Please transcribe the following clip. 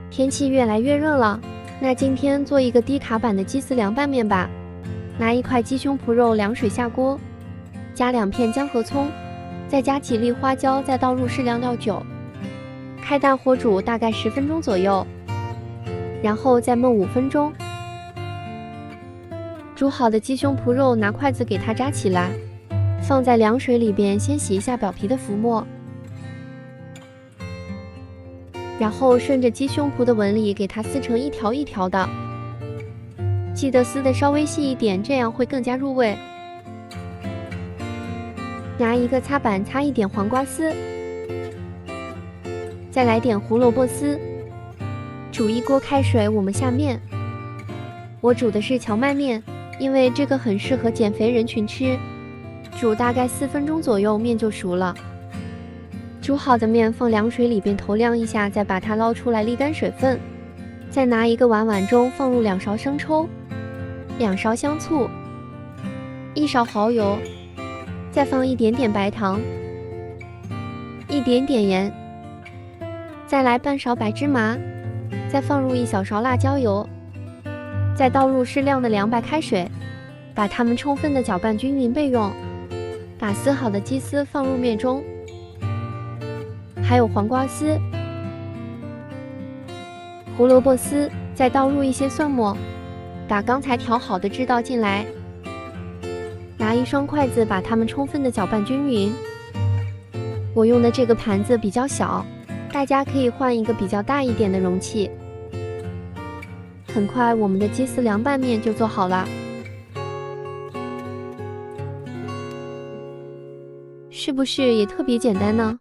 天气越来越热了，那今天做一个低卡版的鸡丝凉拌面吧。拿一块鸡胸脯肉凉水下锅，加2片姜和葱，再加几粒花椒，再倒入适量料酒，开大火煮大概10分钟左右，然后再焖5分钟。煮好的鸡胸脯肉拿筷子给它扎起来，放在凉水里边先洗一下表皮的浮沫，然后顺着鸡胸脯的纹理给它撕成一条一条的，记得撕得稍微细一点，这样会更加入味。拿一个擦板擦一点黄瓜丝，再来点胡萝卜丝。煮一锅开水，我们下面。我煮的是荞麦面，因为这个很适合减肥人群吃。煮大概4分钟左右，面就熟了。煮好的面放凉水里边投凉一下，再把它捞出来沥干水分。再拿一个碗中放入2勺生抽、2勺香醋、1勺蚝油，再放一点点白糖、一点点盐，再来半勺白芝麻，再放入1小勺辣椒油，再倒入适量的凉白开水，把它们充分的搅拌均匀备用。把撕好的鸡丝放入面中，还有黄瓜丝、胡萝卜丝，再倒入一些蒜末，把刚才调好的汁倒进来，拿一双筷子把它们充分的搅拌均匀。我用的这个盘子比较小，大家可以换一个比较大一点的容器。很快我们的鸡丝凉拌面就做好了，是不是也特别简单呢？